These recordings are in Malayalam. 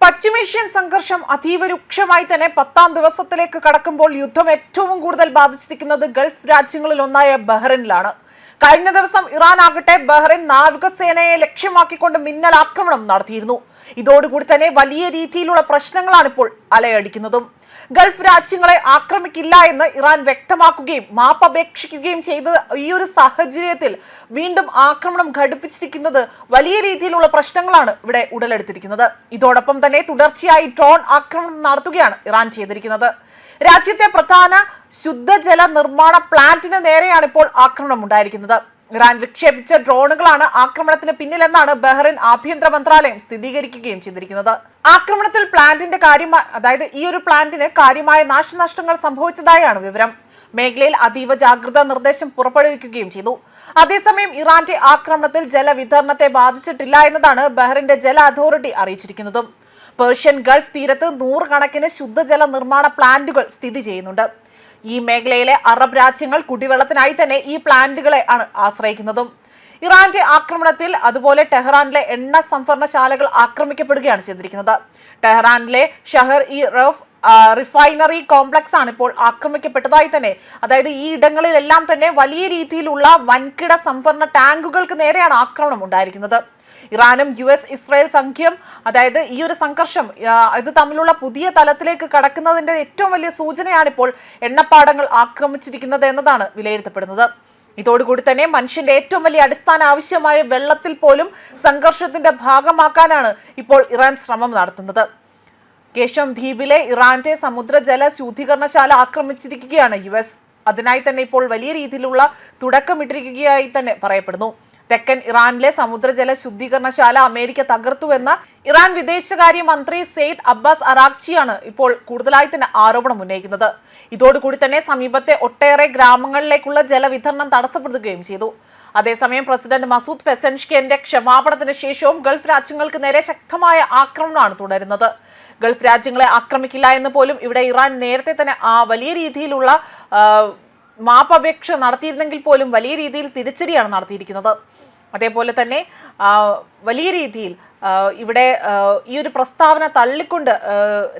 പശ്ചിമേഷ്യൻ സംഘർഷം അതീവ രൂക്ഷമായി തന്നെ 10ാം ദിവസത്തിലേക്ക് കടക്കുമ്പോൾ യുദ്ധം ഏറ്റവും കൂടുതൽ ബാധിച്ചിരിക്കുന്നത് ഗൾഫ് രാജ്യങ്ങളിൽ ഒന്നായ ബഹ്റൈനിലാണ്. കഴിഞ്ഞ ദിവസം ഇറാൻ ആകട്ടെ ബഹ്റൈൻ നാവികസേനയെ ലക്ഷ്യമാക്കിക്കൊണ്ട് മിന്നൽ ആക്രമണം നടത്തിയിരുന്നു. ഇതോടുകൂടി തന്നെ വലിയ രീതിയിലുള്ള പ്രശ്നങ്ങളാണ് ഇപ്പോൾ അലയടിക്കുന്നതും. ഗൾഫ് രാജ്യങ്ങളെ ആക്രമിക്കില്ല എന്ന് ഇറാൻ വ്യക്തമാക്കുകയും മാപ്പപേക്ഷിക്കുകയും ചെയ്ത ഈ ഒരു സാഹചര്യത്തിൽ വീണ്ടും ആക്രമണം ഘടിപ്പിച്ചിരിക്കുന്നത് വലിയ രീതിയിലുള്ള പ്രശ്നങ്ങളാണ് ഇവിടെ ഉടലെടുത്തിരിക്കുന്നത്. ഇതോടൊപ്പം തന്നെ തുടർച്ചയായി ഡ്രോൺ ആക്രമണം നടത്തുകയാണ് ഇറാൻ ചെയ്തിരിക്കുന്നത്. രാജ്യത്തെ പ്രധാന ശുദ്ധജല നിർമ്മാണ പ്ലാന്റിന് നേരെയാണ് ഇപ്പോൾ ആക്രമണം ഉണ്ടായിരിക്കുന്നത്. ഇറാൻ വിക്ഷേപിച്ച ഡ്രോണുകളാണ് ആക്രമണത്തിന് പിന്നിലെന്നാണ് ബഹ്റൈൻ ആഭ്യന്തര മന്ത്രാലയം സ്ഥിരീകരിക്കുകയും ചെയ്തിരിക്കുന്നത്. ആക്രമണത്തിൽ പ്ലാന്റിന്റെ ഈ ഒരു പ്ലാന്റിന് കാര്യമായ നാശനഷ്ടങ്ങൾ സംഭവിച്ചതായാണ് വിവരം. മേഖലയിൽ അതീവ ജാഗ്രതാ നിർദ്ദേശം പുറപ്പെടുവിക്കുകയും ചെയ്തു. അതേസമയം ഇറാന്റെ ആക്രമണത്തിൽ ജലവിതരണത്തെ ബാധിച്ചിട്ടില്ല എന്നതാണ് ബഹ്റൈന്റെ ജല അതോറിറ്റി അറിയിച്ചിരിക്കുന്നതും. പേർഷ്യൻ ഗൾഫ് തീരത്ത് നൂറുകണക്കിന് ശുദ്ധജല നിർമ്മാണ പ്ലാന്റുകൾ സ്ഥിതി ചെയ്യുന്നുണ്ട്. ഈ മേഖലയിലെ അറബ് രാജ്യങ്ങൾ കുടിവെള്ളത്തിനായി തന്നെ ഈ പ്ലാന്റുകളെ ആണ് ആശ്രയിക്കുന്നതും. ഇറാന്റെ ആക്രമണത്തിൽ അതുപോലെ ടെഹ്റാനിലെ എണ്ണ സംഭരണശാലകൾ ആക്രമിക്കപ്പെടുകയാണ് ചെയ്തിരിക്കുന്നത്. ടെഹ്റാനിലെ ഷഹർ ഇ റഫ് റിഫൈനറി കോംപ്ലക്സ് ആണ് ഇപ്പോൾ ആക്രമിക്കപ്പെട്ടതായി തന്നെ, അതായത് ഈ ഇടങ്ങളിലെല്ലാം തന്നെ വലിയ രീതിയിലുള്ള വൻകിട സംഭരണ ടാങ്കുകൾക്ക് നേരെയാണ് ആക്രമണം ഉണ്ടായിരിക്കുന്നത്. ഇറാനും US ഇസ്രായേൽ സഖ്യം, അതായത് ഈ ഒരു സംഘർഷം ഇത് തമ്മിലുള്ള പുതിയ തലത്തിലേക്ക് കടക്കുന്നതിന്റെ ഏറ്റവും വലിയ സൂചനയാണ് ഇപ്പോൾ എണ്ണപ്പാടങ്ങൾ ആക്രമിച്ചിരിക്കുന്നത് എന്നതാണ് വിലയിരുത്തപ്പെടുന്നത്. ഇതോടുകൂടി തന്നെ മനുഷ്യന്റെ ഏറ്റവും വലിയ അടിസ്ഥാന ആവശ്യമായ വെള്ളത്തിൽ പോലും സംഘർഷത്തിന്റെ ഭാഗമാക്കാനാണ് ഇപ്പോൾ ഇറാൻ ശ്രമം നടത്തുന്നത്. കേഷം ദ്വീപിലെ ഇറാന്റെ സമുദ്രജല ശുദ്ധീകരണശാല ആക്രമിച്ചിരിക്കുകയാണ് US. അതിനായി തന്നെ ഇപ്പോൾ വലിയ രീതിയിലുള്ള തുടക്കമിട്ടിരിക്കുകയായി തന്നെ പറയപ്പെടുന്നു. തെക്കൻ ഇറാനിലെ സമുദ്രജല ശുദ്ധീകരണശാല അമേരിക്ക തകർത്തുവെന്ന ഇറാൻ വിദേശകാര്യ മന്ത്രി സെയ്ദ് അബ്ബാസ് അറാഖ്ചിയാണ് ഇപ്പോൾ കൂടുതലായി തന്നെ ആരോപണം ഉന്നയിക്കുന്നത്. ഇതോടുകൂടി തന്നെ സമീപത്തെ ഒട്ടേറെ ഗ്രാമങ്ങളിലേക്കുള്ള ജലവിതരണം തടസ്സപ്പെടുത്തുകയും ചെയ്തു. അതേസമയം പ്രസിഡന്റ് മസൂദ് പെസൻഷ്കിന്റെ ക്ഷമാപണത്തിന് ശേഷവും ഗൾഫ് രാജ്യങ്ങൾക്ക് നേരെ ശക്തമായ ആക്രമണമാണ് തുടരുന്നത്. ഗൾഫ് രാജ്യങ്ങളെ ആക്രമിക്കില്ല എന്ന് പോലും ഇവിടെ ഇറാൻ നേരത്തെ തന്നെ വലിയ രീതിയിലുള്ള മാപ്പപേക്ഷ നടത്തിയിരുന്നെങ്കിൽ പോലും വലിയ രീതിയിൽ തിരിച്ചടിയാണ് നടത്തിയിരിക്കുന്നത്. അതേപോലെ തന്നെ വലിയ രീതിയിൽ ഇവിടെ ഈ ഒരു പ്രസ്താവന തള്ളിക്കൊണ്ട്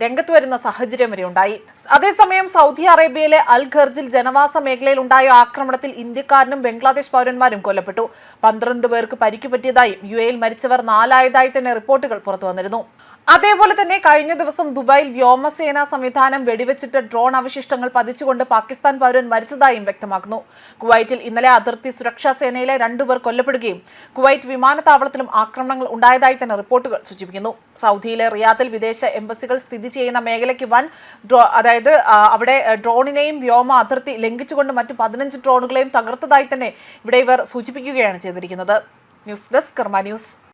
രംഗത്ത് വരുന്ന സാഹചര്യം വരെ ഉണ്ടായി. അതേസമയം സൗദി അറേബ്യയിലെ അൽ ഖർജിൽ ജനവാസ മേഖലയിൽ ഉണ്ടായ ആക്രമണത്തിൽ ഇന്ത്യക്കാരനും ബംഗ്ലാദേശ് പൗരന്മാരും കൊല്ലപ്പെട്ടു. 12 പേർക്ക് പരിക്ക് പറ്റിയതായും UAE മരിച്ചവർ 4 തന്നെ റിപ്പോർട്ടുകൾ പുറത്തു വന്നിരുന്നു. അതേപോലെ തന്നെ കഴിഞ്ഞ ദിവസം ദുബായിൽ വ്യോമസേനാ സംവിധാനം വെടിവെച്ചിട്ട് ഡ്രോൺ അവശിഷ്ടങ്ങൾ പതിച്ചുകൊണ്ട് പാകിസ്ഥാൻ പൗരൻ മരിച്ചതായും വ്യക്തമാക്കുന്നു. കുവൈറ്റിൽ ഇന്നലെ അതിർത്തി സുരക്ഷാ സേനയിലെ 2 പേർ കൊല്ലപ്പെടുകയും കുവൈറ്റ് വിമാനത്താവളത്തിലും ആക്രമണങ്ങൾ ഉണ്ടായതായി തന്നെ റിപ്പോർട്ടുകൾ സൂചിപ്പിക്കുന്നു. സൗദിയിലെ റിയാദിൽ വിദേശ എംബസികൾ സ്ഥിതി ചെയ്യുന്ന മേഖലയ്ക്ക് അവിടെ ഡ്രോണിനെയും വ്യോമ അതിർത്തി ലംഘിച്ചുകൊണ്ട് മറ്റ് 15 ഡ്രോണുകളെയും തകർത്തതായി തന്നെ ഇവിടെ ഇവർ സൂചിപ്പിക്കുകയാണ് ചെയ്തിരിക്കുന്നത്. ന്യൂസ് ഡെസ്ക് കർമ്മ ന്യൂസ്.